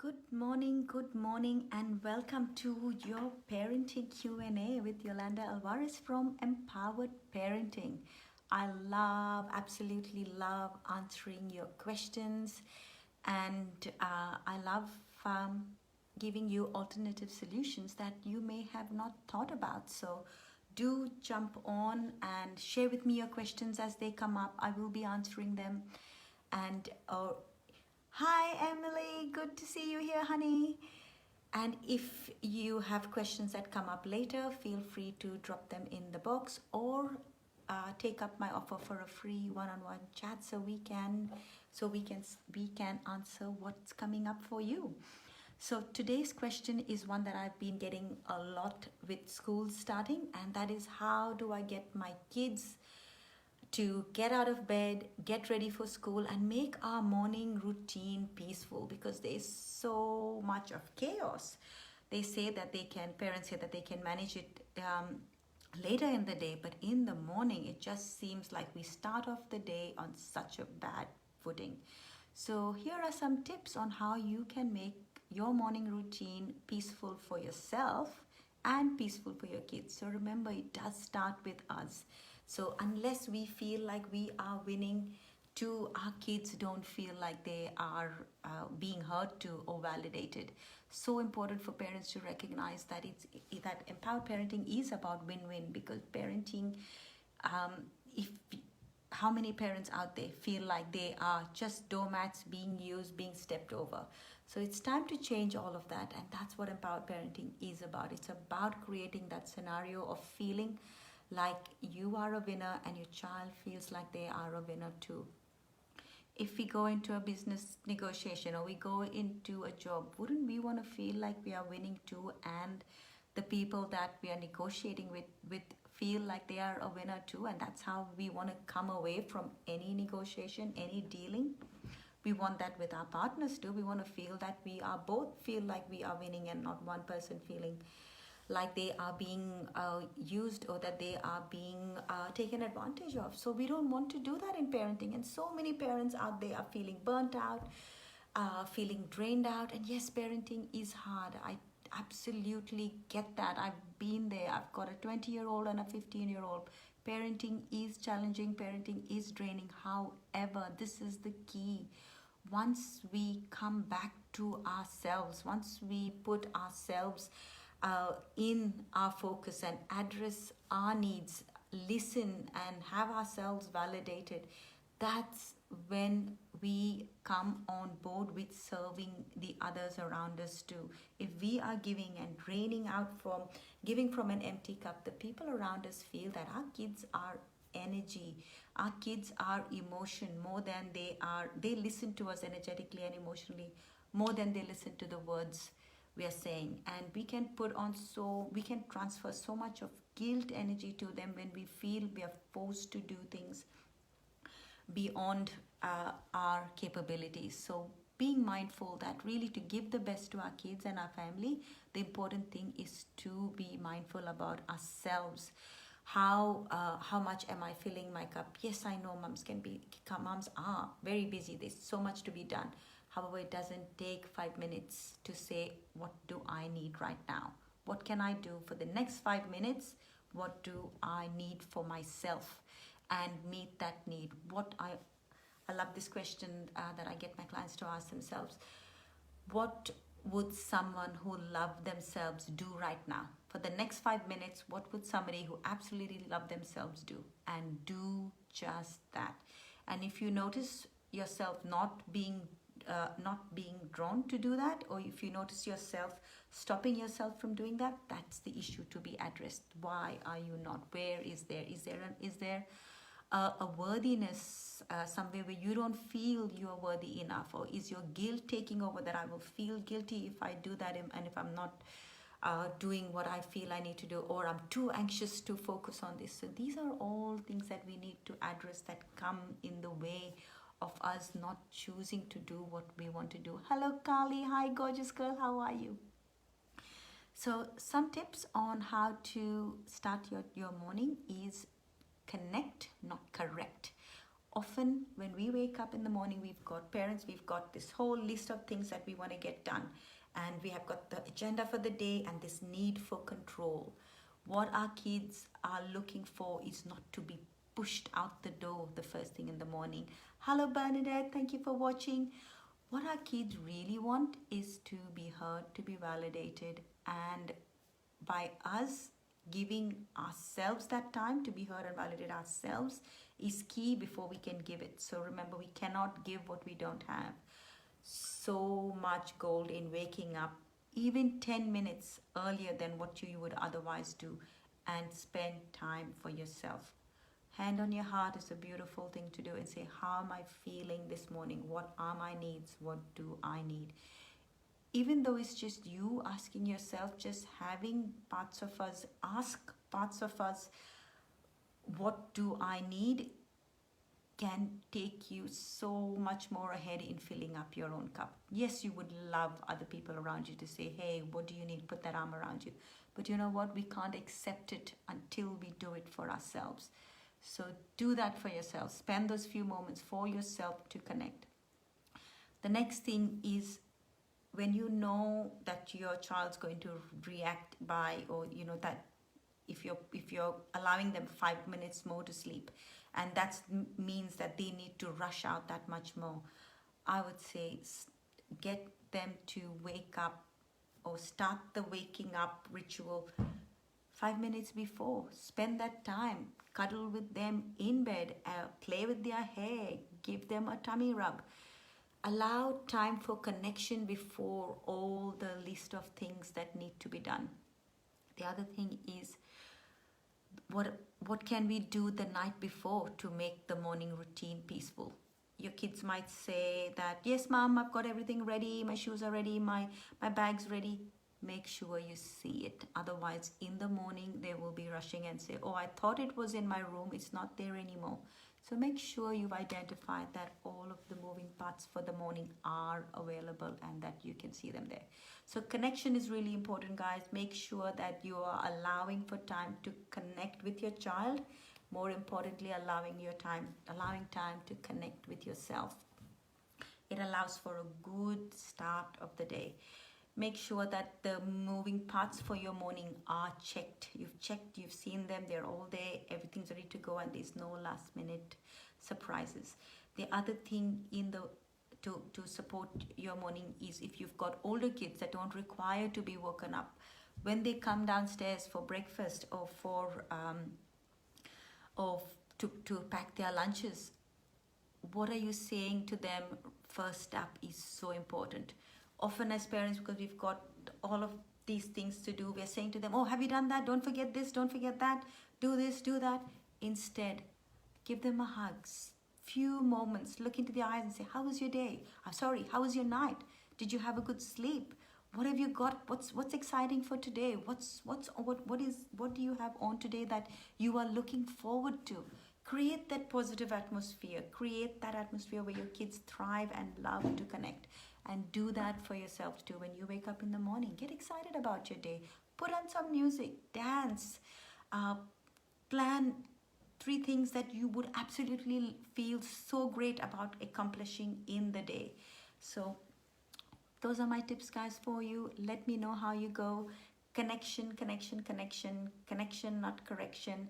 good morning, and welcome to your parenting Q&A with Yolanda Alvarez from Empowered Parenting. Absolutely love answering your questions, and I love giving you alternative solutions that you may have not thought about. So do jump on and share with me your questions as they come up. I will be answering them. And hi, Emily. Good to see you here, honey. And if you have questions that come up later, feel free to drop them in the box or take up my offer for a free one-on-one chat so we can answer what's coming up for you. So today's question is one that I've been getting a lot with school starting, and that is, how do I get my kids to get out of bed, get ready for school, and make our morning routine peaceful, because there's so much of chaos. Parents say that they can manage it later in the day, but in the morning, it just seems like we start off the day on such a bad footing. So here are some tips on how you can make your morning routine peaceful for yourself and peaceful for your kids. So remember, it does start with us. So unless we feel like we are winning, our kids don't feel like they are being heard to or validated. So important for parents to recognize that that empowered parenting is about win-win, because parenting, if how many parents out there feel like they are just doormats being used, being stepped over? So it's time to change all of that, and that's what empowered parenting is about. It's about creating that scenario of feeling like you are a winner and your child feels like they are a winner too. If we go into a business negotiation or we go into a job, wouldn't we want to feel like we are winning too, and the people that we are negotiating with feel like they are a winner too? And that's how we want to come away from any negotiation, any dealing. We want that with our partners too. We want to feel that we are both feel like we are winning, and not one person feeling like they are being used, or that they are being taken advantage of. So we don't want to do that in parenting. And so many parents out there are feeling burnt out, feeling drained out. And yes, parenting is hard. I absolutely get that. I've been there. I've got a 20-year-old and a 15-year-old. Parenting is challenging. Parenting is draining. However, this is the key. Once we come back to ourselves, once we put ourselves in our focus and address our needs, listen and have ourselves validated, that's when we come on board with serving the others around us too. If we are giving and giving from an empty cup, the people around us feel that our kids are energy, our kids are emotion, more than they listen to us energetically and emotionally more than they listen to the words we are saying. And we can transfer so much of guilt energy to them when we feel we are forced to do things beyond our capabilities. So being mindful that really to give the best to our kids and our family, the important thing is to be mindful about ourselves. How much am I filling my cup? Yes, I know moms are very busy. There's so much to be done. However, it doesn't take 5 minutes to say, what do I need right now? What can I do for the next 5 minutes? What do I need for myself? And meet that need. I love this question that I get my clients to ask themselves. What would someone who loved themselves do right now? For the next 5 minutes, what would somebody who absolutely loved themselves do? And do just that. And if you notice yourself not being drawn to do that, or if you notice yourself stopping yourself from doing that, that's the issue to be addressed. Why are you not? Where is there a worthiness somewhere where you don't feel you are worthy enough? Or is your guilt taking over, that I will feel guilty if I do that, and if I'm not doing what I feel I need to do, or I'm too anxious to focus on this? So these are all things that we need to address that come in the way of us not choosing to do what we want to do. Hello, Kali. Hi, gorgeous girl. How are you? So some tips on how to start your morning is connect, not correct. often when we wake up in the morning, we've got this whole list of things that we want to get done, and we have got the agenda for the day and this need for control. What our kids are looking for is not to be pushed out the door the first thing in the morning. Hello Bernadette, thank you for watching. What our kids really want is to be heard, to be validated, and by us giving ourselves that time to be heard and validate ourselves is key before we can give it. So remember, we cannot give what we don't have. So much gold in waking up even 10 minutes earlier than what you would otherwise do, and spend time for yourself. Hand on your heart is a beautiful thing to do, and say, how am I feeling this morning? What are my needs? What do I need? Even though it's just you asking yourself, just having parts of us ask parts of us, what do I need, can take you so much more ahead in filling up your own cup. Yes, you would love other people around you to say, hey, what do you need? Put that arm around you. But you know what? We can't accept it until we do it for ourselves. So do that for yourself. Spend those few moments for yourself to connect. The next thing is, when you know that your child's going to react by, or you know that if you're allowing them 5 minutes more to sleep, and that means that they need to rush out that much more, I would say get them to wake up, or start the waking up ritual 5 minutes before. Spend that time, cuddle with them in bed, play with their hair, give them a tummy rub. Allow time for connection before all the list of things that need to be done. The other thing is, what can we do the night before to make the morning routine peaceful? Your kids might say that, yes mom, I've got everything ready, my shoes are ready, my bag's ready. Make sure you see it. Otherwise, in the morning, they will be rushing and say, oh, I thought it was in my room, it's not there anymore. So make sure you've identified that all of the moving parts for the morning are available and that you can see them there. So connection is really important, guys. Make sure that you are allowing for time to connect with your child. More importantly, allowing time to connect with yourself. It allows for a good start of the day. Make sure that the moving parts for your morning are checked. You've seen them, they're all there, everything's ready to go, and there's no last minute surprises. The other thing to support your morning is, if you've got older kids that don't require to be woken up, when they come downstairs for breakfast or to pack their lunches, what are you saying to them first up is so important. Often as parents, because we've got all of these things to do, we're saying to them, oh, have you done that? Don't forget this, don't forget that, do this, do that. Instead, give them a hug, few moments, look into their eyes and say, how was your day? I'm sorry, how was your night? Did you have a good sleep? What have you got? What's exciting for today? What do you have on today that you are looking forward to? Create that positive atmosphere. Create that atmosphere where your kids thrive and love to connect. And do that for yourself too. When you wake up in the morning, get excited about your day. Put on some music, dance, plan 3 things that you would absolutely feel so great about accomplishing in the day. So those are my tips, guys, for you. Let me know how you go. Connection, not correction.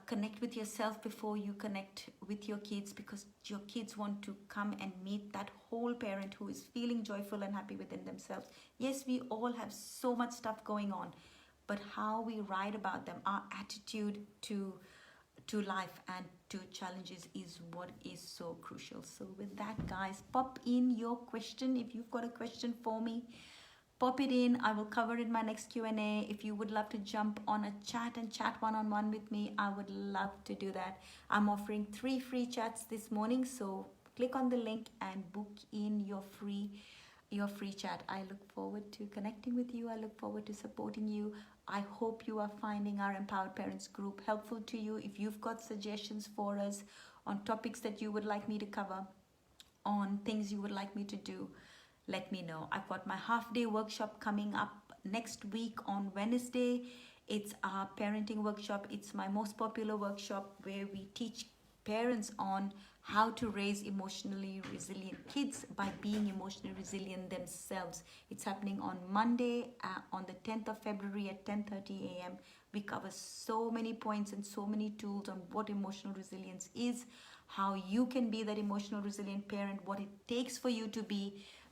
Connect with yourself before you connect with your kids, because your kids want to come and meet that whole parent who is feeling joyful and happy within themselves. Yes, we all have so much stuff going on, but how we write about them, our attitude to life and to challenges is what is so crucial. So with that, guys, pop in your question. If you've got a question for me, pop it in. I will cover it in my next Q&A. If you would love to jump on a chat and chat one-on-one with me, I would love to do that. I'm offering 3 free chats this morning, so click on the link and book in your free chat. I look forward to connecting with you. I look forward to supporting you. I hope you are finding our Empowered Parents group helpful to you. If you've got suggestions for us on topics that you would like me to cover, on things you would like me to do, let me know. I've got my half-day workshop coming up next week on Wednesday. It's our parenting workshop. It's my most popular workshop where we teach parents on how to raise emotionally resilient kids by being emotionally resilient themselves. It's happening on Monday, on the 10th of February at 10:30 a.m. We cover so many points and so many tools on what emotional resilience is, how you can be that emotional resilient parent, what it takes for you to be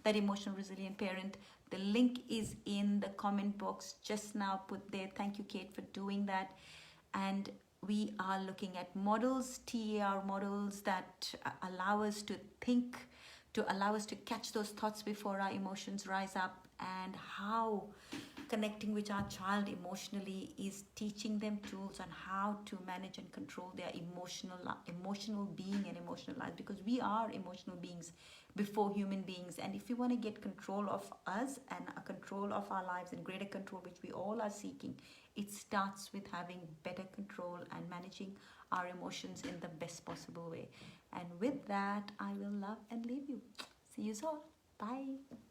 that emotional resilient parent. The link is in the comment box just now put there. Thank you, Kate, for doing that. And we are looking at models, TAR models that allow us to think, to allow us to catch those thoughts before our emotions rise up, and how connecting with our child emotionally is teaching them tools on how to manage and control their emotional being and emotional life, because we are emotional beings before human beings. And if we want to get control of us and a control of our lives and greater control, which we all are seeking, it starts with having better control and managing our emotions in the best possible way. And with that, I will love and leave you. See you soon. Bye.